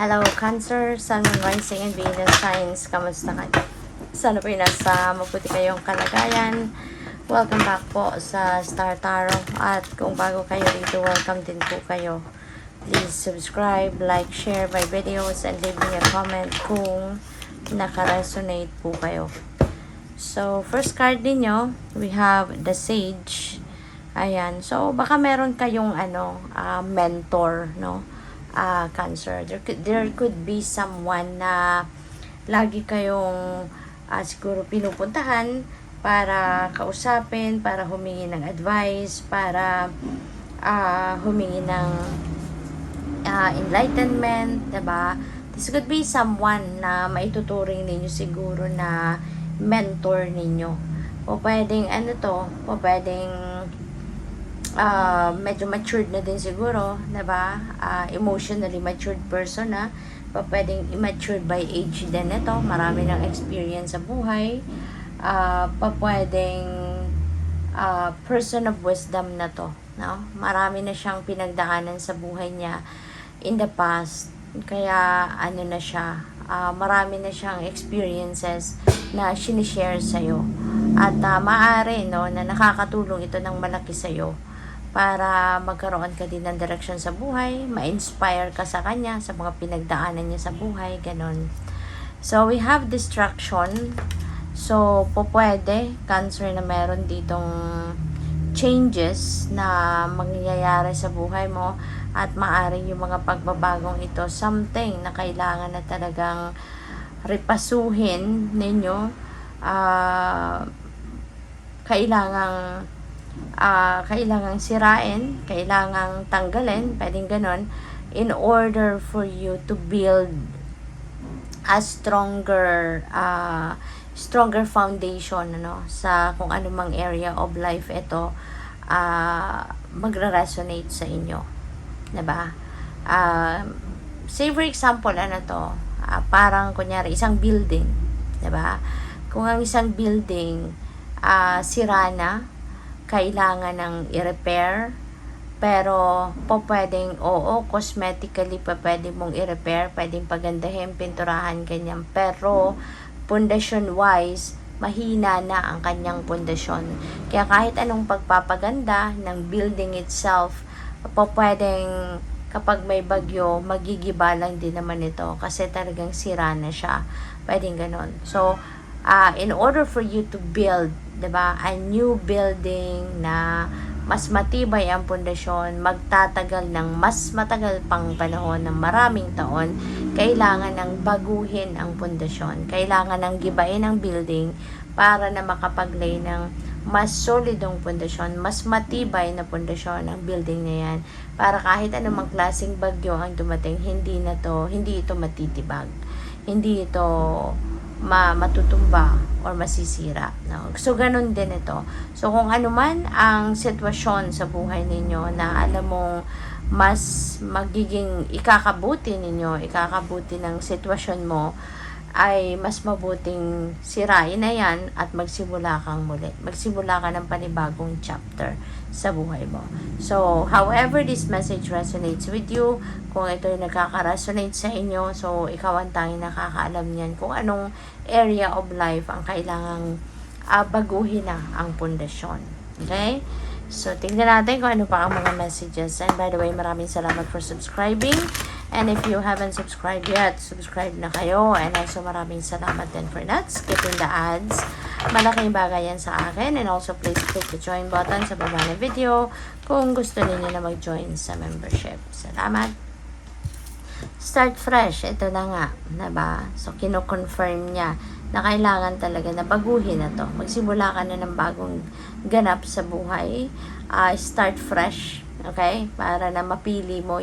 Hello, Cancer, Sun, Moon, Rising, and Venus signs. Kamusta kayo? Sana po nasa mabuti kayong kalagayan. Welcome back po sa Star Tarot. At kung bago kayo dito, welcome din po kayo. Please subscribe, like, share my videos, and leave me a comment kung naka-resonate po kayo. So, first card ninyo, we have the Sage. Ayan. So, baka meron kayong mentor, no? Cancer. There could be someone na lagi kayong siguro pinupuntahan para kausapin, para humingi ng advice, para humingi ng enlightenment, diba? This could be someone na maituturing ninyo siguro na mentor ninyo. O pwedeng pwedeng medyo matured na din siguro, diba? Emotionally matured person na, pwedeng immature by age din ito, marami ng experience sa buhay, pwedeng person of wisdom na to, no? Marami na siyang pinagdaanan sa buhay niya in the past, kaya na siya, marami na siyang experiences na sinishare sa'yo, at maaari, no, na nakakatulong ito ng malaki sa'yo para magkaroon ka din ng direction sa buhay, ma-inspire ka sa kanya, sa mga pinagdaanan niya sa buhay, ganon. So, we have distraction. So, pwede, Cancer, na meron ditong changes na mangyayari sa buhay mo, at maaring yung mga pagbabagong ito, something na kailangan na talagang repasuhin ninyo, kailangang sirain, kailangang tanggalin, pwedeng ganon, in order for you to build a stronger foundation, sa kung anumang area of life ito magre-resonate sa inyo, diba? Say for example, parang kunyari isang building, diba? Kung ang isang building sira na, kailangan ng i-repair, pero pwedeng cosmetically pwede mong i-repair, pwedeng pagandahin, pinturahan, ganyan, pero foundation wise mahina na ang kanyang pundasyon, kaya kahit anong pagpapaganda ng building itself, pwedeng kapag may bagyo, magigiba lang din naman ito kasi talagang sira na siya, pwedeng ganon. So in order for you to build, diba, a new building na mas matibay ang pundasyon, magtatagal ng mas matagal pang panahon, ng maraming taon, kailangan ng baguhin ang pundasyon, kailangan ng gibain ang building para na makapaglay ng mas solidong pundasyon, mas matibay na pundasyon ang building na yan, para kahit anumang klaseng bagyo ang dumating, hindi ito matitibag, hindi ito matutumba or masisira, no? So ganun din ito. So kung ano man ang sitwasyon sa buhay ninyo na alam mong mas magiging ikakabuti ng sitwasyon mo, ay mas mabuting sirain na yan at magsimula kang muli. Magsimula ka ng panibagong chapter sa buhay mo. So, however this message resonates with you, kung ito yung nagkaka-resonate sa inyo, so ikaw ang tanging nakakaalam niyan kung anong area of life ang kailangang baguhin na ang pundasyon. Okay? So, tingnan natin kung ano pa ang mga messages. And by the way, maraming salamat for subscribing. And if you haven't subscribed yet, subscribe na kayo. And also, maraming salamat din for not skipping the ads. Malaking bagay yan sa akin. And also, please click the join button sa baba ng video kung gusto niyo na mag-join sa membership. Salamat. Start fresh. Ito na nga, diba? So, kino-confirm niya na kailangan talaga na baguhin na to. Magsimula ka na ng bagong ganap sa buhay. Start fresh. Okay? Para na mapili mo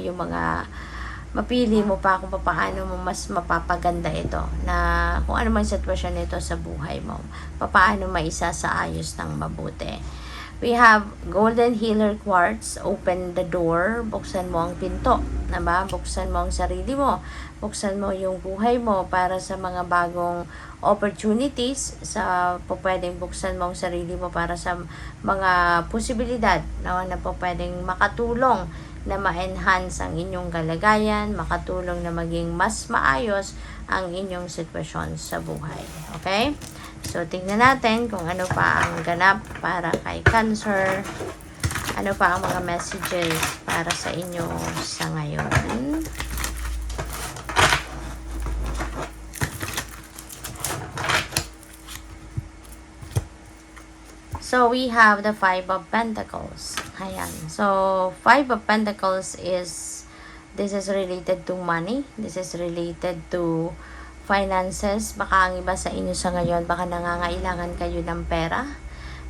pa kung paano mo mas mapapaganda ito, na kung ano man sitwasyon nito sa buhay mo, paano maisasaayos ng mabuti. We have Golden Healer Quartz. Open the door. Buksan mo ang pinto, diba? Buksan mo ang sarili mo. Buksan mo yung buhay mo para sa mga bagong opportunities. Pwedeng buksan mo ang sarili mo para sa mga posibilidad na pwedeng makatulong na ma-enhance ang inyong kalagayan, makatulong na maging mas maayos ang inyong sitwasyon sa buhay. Okay? So, tingnan natin kung ano pa ang ganap para kay Cancer. Ano pa ang mga messages para sa inyo sa ngayon. So, we have the Five of Pentacles. Ayan. So, Five of Pentacles this is related to money. This is related to finances. Baka ang iba sa inyo sa ngayon, baka nangangailangan kayo ng pera.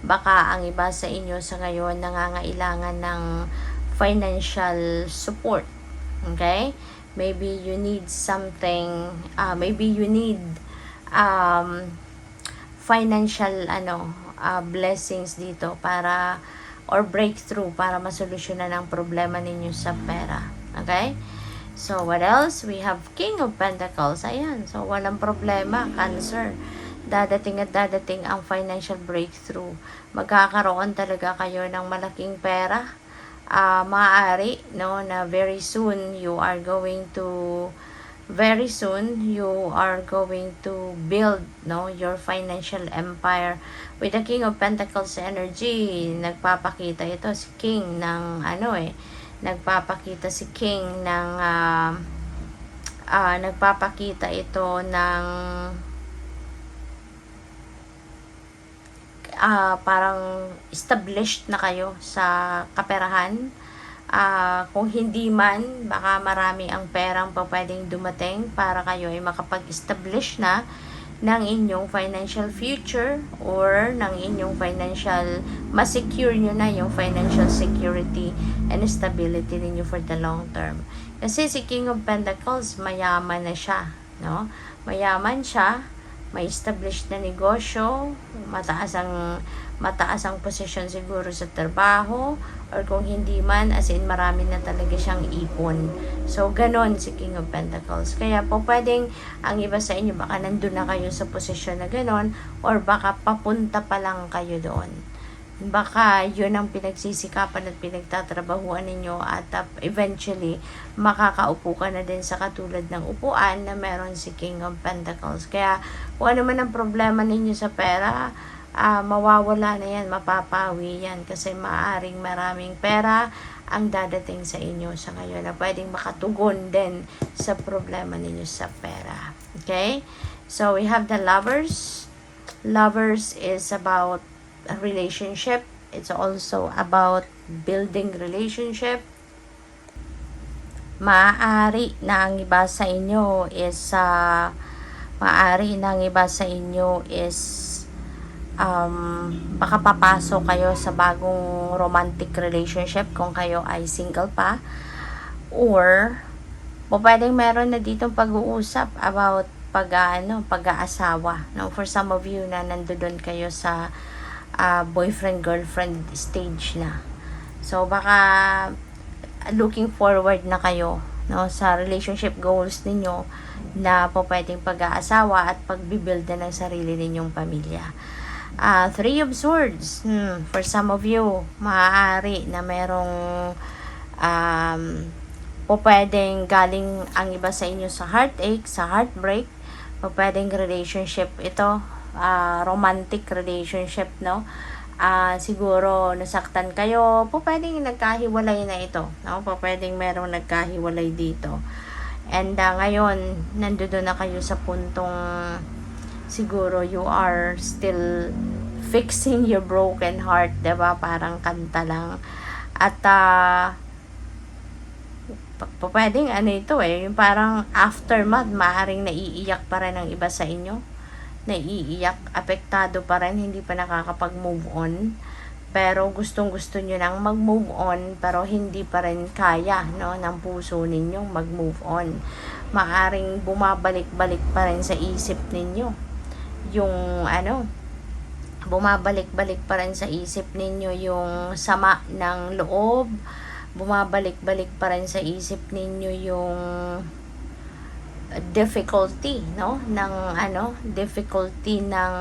Baka ang iba sa inyo sa ngayon, nangangailangan ng financial support. Okay? Maybe you need something, maybe you need financial blessings dito para or breakthrough para masolusyonan ang problema ninyo sa pera. Okay? So, what else? We have King of Pentacles. Ayan. So, walang problema, Cancer. Dadating at dadating ang financial breakthrough. Magkakaroon talaga kayo ng malaking pera. Maaari, no, na very soon you are going to build, no, your financial empire. With the King of Pentacles energy, nagpapakita ito si King ng nagpapakita si King ng nagpapakita ito ng parang established na kayo sa kaperahan. Kung hindi man, baka marami ang perang pa pwedeng dumating para kayo ay makapag-establish na ng inyong financial future or ng inyong financial, ma-secure nyo na yung financial security and stability ninyo for the long term. Kasi si King of Pentacles, mayaman na siya, no? Mayaman siya, may established na negosyo, mataas ang posisyon siguro sa trabaho, or kung hindi man, as in marami na talaga siyang ipon. So, ganon si King of Pentacles. Kaya po pwedeng ang iba sa inyo, baka nandun na kayo sa posisyon na ganon, or baka papunta pa lang kayo doon. Baka yun ang pinagsisikapan at pinagtatrabahuan ninyo at eventually makakaupo ka na din sa katulad ng upuan na meron si King of Pentacles. Kaya kung ano man ang problema ninyo sa pera, mawawala na yan, mapapawi yan kasi maaring maraming pera ang dadating sa inyo sa ngayon na pwedeng makatugon din sa problema ninyo sa pera. Okay? So we have the Lovers. Lovers is about a relationship. It's also about building relationship. Maaari na ang iba sa inyo is baka papasok kayo sa bagong romantic relationship kung kayo ay single pa, or pwedeng meron na ditong pag-uusap about pag-aasawa, no? For some of you na nandoon kayo sa boyfriend-girlfriend stage na. So, baka looking forward na kayo, no, sa relationship goals ninyo na pwedeng pag-aasawa at pagbibuild na ng sarili ninyong pamilya. Three of Swords. For some of you, maaari na merong pwedeng galing ang iba sa inyo sa heartache, sa heartbreak. Pwedeng relationship ito, romantic relationship, no? Siguro nasaktan kayo, pwedeng nagkahiwalay na ito, no? Pwedeng merong nagkahiwalay dito. And ngayon, nandoon na kayo sa puntong siguro you are still fixing your broken heart, 'di ba? Parang kanta lang. At pwedeng ito yung parang aftermath, maaaring naiiyak pa rin ang iba sa inyo. Naiiyak, apektado pa rin, hindi pa nakakapag-move on. Pero gustong-gusto nyo nang mag-move on, pero hindi pa rin kaya, no, ng puso ninyong mag-move on. Maaring bumabalik-balik pa rin sa isip ninyo. Yung bumabalik-balik pa rin sa isip ninyo yung sama ng loob. Bumabalik-balik pa rin sa isip ninyo yung difficulty, no, difficulty ng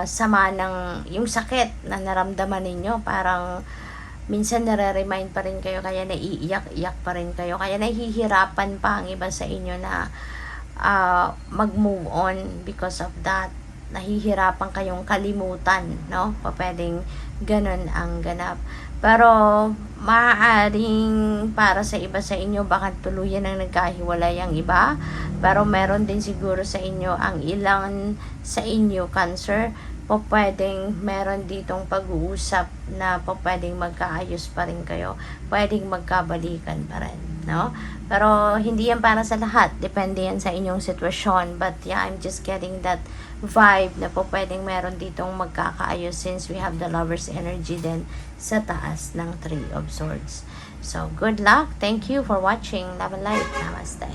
sama ng yung sakit na naramdaman ninyo. Parang minsan nare-remind pa rin kayo, kaya naiiyak-iyak pa rin kayo, kaya nahihirapan pa ang iba sa inyo na mag-move on because of that. Nahihirapan kayong kalimutan, no? Pwedeng ganun ang ganap. Pero maaaring para sa iba sa inyo, baka tuluyan ang nagkahiwalay ang iba, pero meron din siguro sa inyo ang ilang sa inyo cancer, pwedeng meron ditong pag-uusap na pwedeng magkaayos pa rin kayo, pwedeng magkabalikan pa rin, no? Pero hindi yan para sa lahat, depende yan sa inyong sitwasyon. But yeah, I'm just getting that vibe na pwedeng meron ditong magkakaayos, since we have the Lover's energy din sa taas ng Three of Swords. So good luck, thank you for watching. Love and light, namaste.